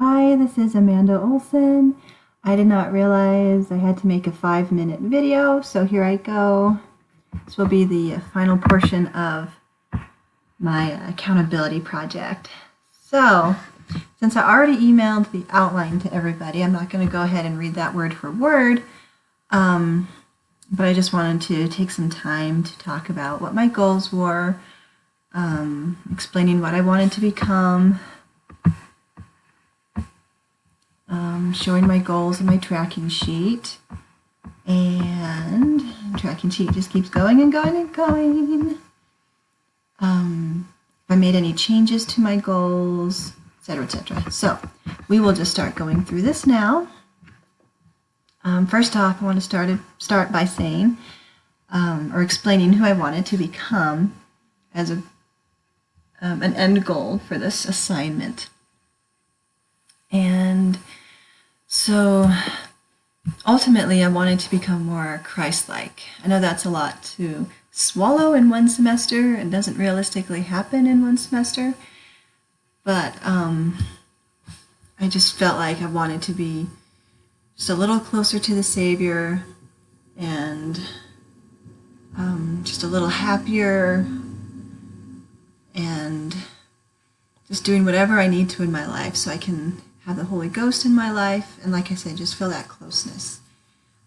Hi, this is Amanda Olson. I did not realize I had to make a 5-minute video, so here I go. This will be the final portion of my accountability project. So, since I already emailed the outline to everybody, I'm not going to go ahead and read that word for word, but I just wanted to take some time to talk about what my goals were, explaining what I wanted to become, showing my goals in my tracking sheet, and the tracking sheet just keeps going and going and going. If I made any changes to my goals, etc., etc. So we will just start going through this now. First off, I want to start by saying or explaining who I wanted to become as an end goal for this assignment. And so ultimately, I wanted to become more Christ-like. I know that's a lot to swallow in one semester and doesn't realistically happen in one semester, but I just felt like I wanted to be just a little closer to the Savior and just a little happier and just doing whatever I need to in my life so I can have the Holy Ghost in my life, and like I said, just feel that closeness.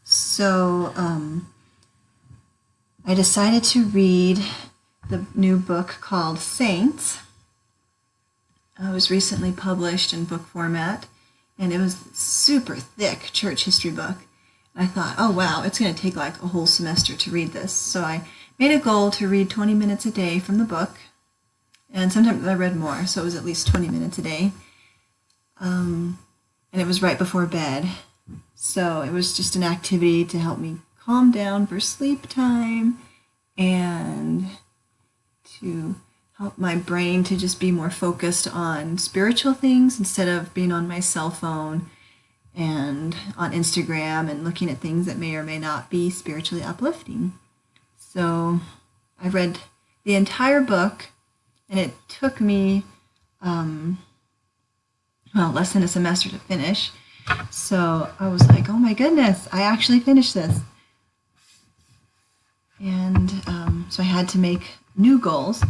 So I decided to read the new book called Saints. It was recently published in book format, and it was a super thick church history book. And I thought, oh wow, it's going to take like a whole semester to read this. So I made a goal to read 20 minutes a day from the book, and sometimes I read more, so it was at least 20 minutes a day. And it was right before bed, so it was just an activity to help me calm down for sleep time and to help my brain to just be more focused on spiritual things instead of being on my cell phone and on Instagram and looking at things that may or may not be spiritually uplifting. So I read the entire book, and it took me less than a semester to finish. So I was like, oh my goodness, I actually finished this. And so I had to make new goals.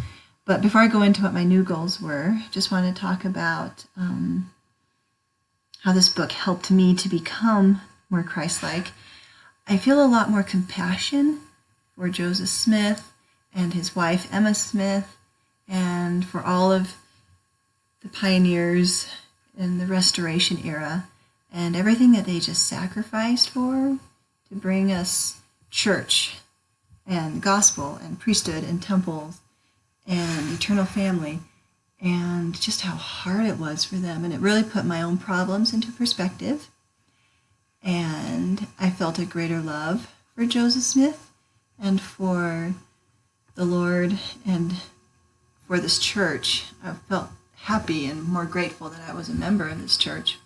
But before I go into what my new goals were, just want to talk about how this book helped me to become more Christ-like. I feel a lot more compassion for Joseph Smith and his wife Emma Smith, and for all of the pioneers in the Restoration era and everything that they just sacrificed for to bring us church and gospel and priesthood and temples and eternal family, and just how hard it was for them. And it really put my own problems into perspective, and I felt a greater love for Joseph Smith and for the Lord and for this church. I felt happy and more grateful that I was a member of this church.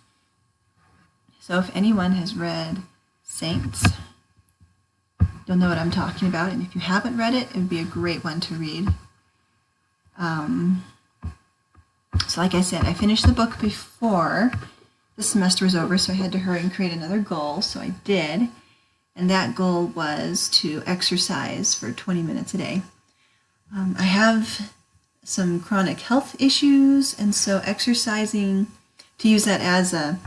So if anyone has read Saints, you'll know what I'm talking about, and if you haven't read it, it would be a great one to read. So like I said, I finished the book before the semester was over, so I had to hurry and create another goal, so I did, and that goal was to exercise for 20 minutes a day. I have some chronic health issues, and so exercising, to use that as a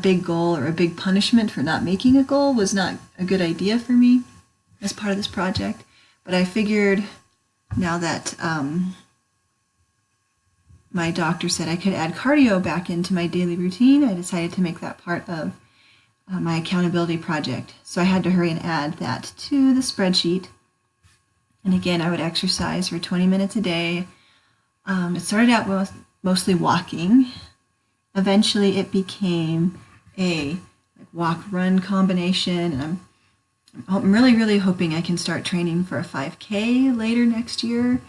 big goal or a big punishment for not making a goal, was not a good idea for me as part of this project. But I figured now that my doctor said I could add cardio back into my daily routine, I decided to make that part of my accountability project. So I had to hurry and add that to the spreadsheet. And again, I would exercise for 20 minutes a day. It started out with mostly walking. Eventually it became a walk-run combination, and I'm really hoping I can start training for a 5K later next year.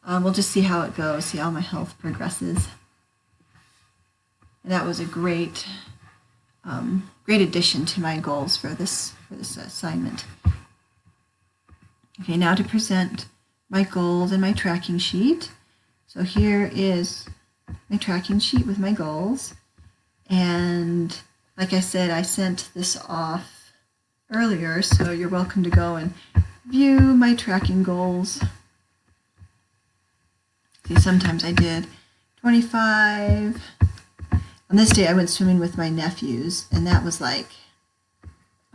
We'll just see how it goes, see how my health progresses. And that was a great addition to my goals for this assignment. Okay, now to present my goals and my tracking sheet. So here is my tracking sheet with my goals. And like I said, I sent this off earlier, so you're welcome to go and view my tracking goals. See, sometimes I did 25. On this day, I went swimming with my nephews, and that was like,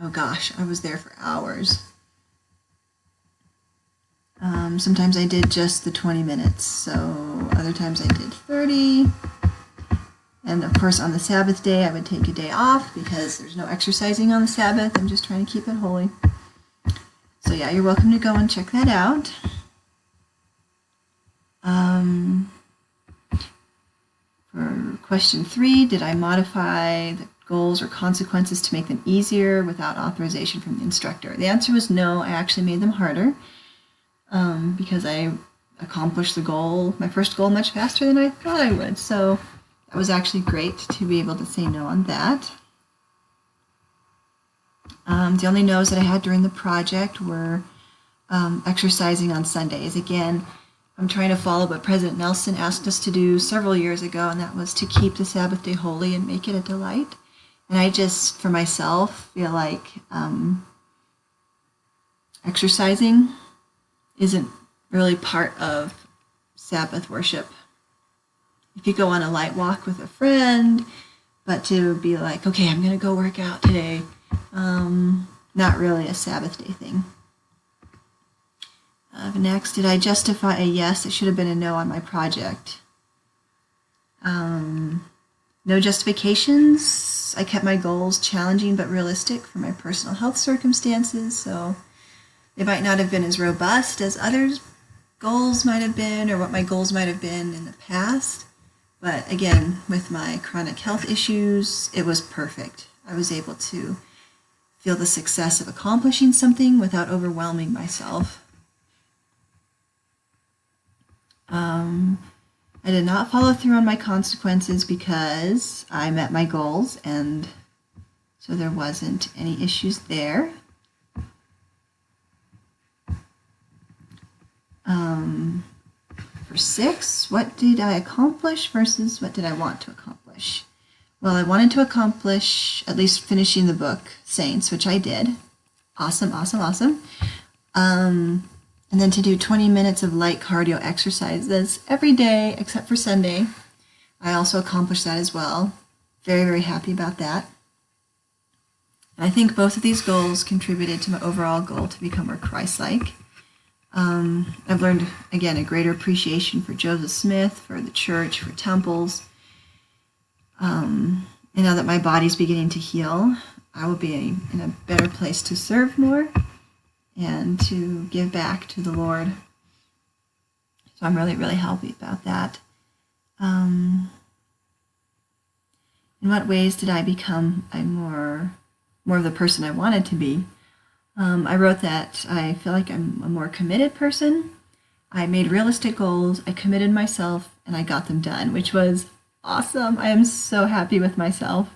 oh gosh, I was there for hours. Sometimes I did just the 20 minutes, so other times I did 30. And of course, on the Sabbath day, I would take a day off because there's no exercising on the Sabbath. I'm just trying to keep it holy. So yeah, you're welcome to go and check that out. For question 3, did I modify the goals or consequences to make them easier without authorization from the instructor? The answer was no. I actually made them harder because I accomplished the goal, my first goal, much faster than I thought I would. So that was actually great to be able to say no on that. The only no's that I had during the project were exercising on Sundays. Again, I'm trying to follow what President Nelson asked us to do several years ago, and that was to keep the Sabbath day holy and make it a delight. And I just, for myself, feel like exercising isn't really part of Sabbath worship. If you go on a light walk with a friend, but to be like, okay, I'm going to go work out today, not really a Sabbath day thing. Next, did I justify a yes? It should have been a no on my project. No justifications. I kept my goals challenging but realistic for my personal health circumstances, so they might not have been as robust as others' goals might have been or what my goals might have been in the past. But again, with my chronic health issues, it was perfect. I was able to feel the success of accomplishing something without overwhelming myself. I did not follow through on my consequences because I met my goals, and so there wasn't any issues there. For 6, what did I accomplish versus what did I want to accomplish? Well, I wanted to accomplish at least finishing the book, Saints, which I did. Awesome, awesome, awesome. And then to do 20 minutes of light cardio exercises every day except for Sunday. I also accomplished that as well. Very, very happy about that. And I think both of these goals contributed to my overall goal to become more Christ-like. I've learned, again, a greater appreciation for Joseph Smith, for the church, for temples. And now that my body's beginning to heal, I will be in a better place to serve more and to give back to the Lord. So I'm really, really happy about that. In what ways did I become a more of the person I wanted to be? I wrote that I feel like I'm a more committed person. I made realistic goals, I committed myself, and I got them done, which was awesome. I am so happy with myself.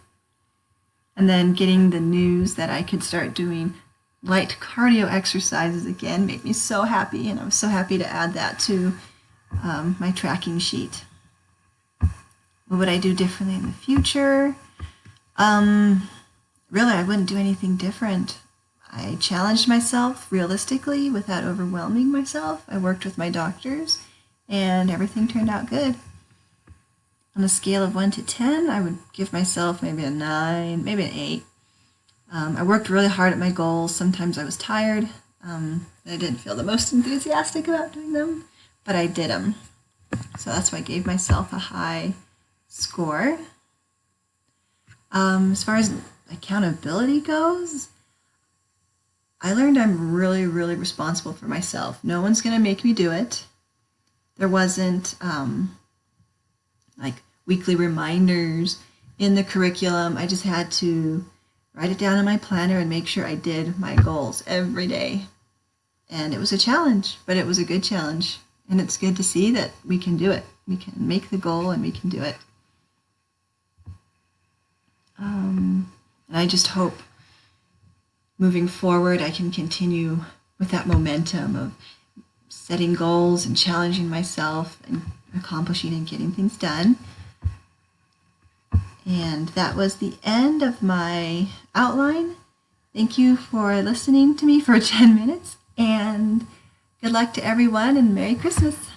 And then getting the news that I could start doing light cardio exercises again made me so happy, and I was so happy to add that to my tracking sheet. What would I do differently in the future? Really, I wouldn't do anything different. I challenged myself realistically without overwhelming myself. I worked with my doctors, and everything turned out good. On a scale of 1 to 10, I would give myself maybe a 9, maybe an 8. I worked really hard at my goals. Sometimes I was tired. I didn't feel the most enthusiastic about doing them, but I did them. So that's why I gave myself a high score. As far as accountability goes, I learned I'm really, really responsible for myself. No one's going to make me do it. There wasn't like weekly reminders in the curriculum. I just had to write it down in my planner and make sure I did my goals every day. And it was a challenge, but it was a good challenge. And it's good to see that we can do it. We can make the goal and we can do it. And I just hope moving forward I can continue with that momentum of setting goals and challenging myself and accomplishing and getting things done. And that was the end of my outline. Thank you for listening to me for 10 minutes, and good luck to everyone, and Merry Christmas.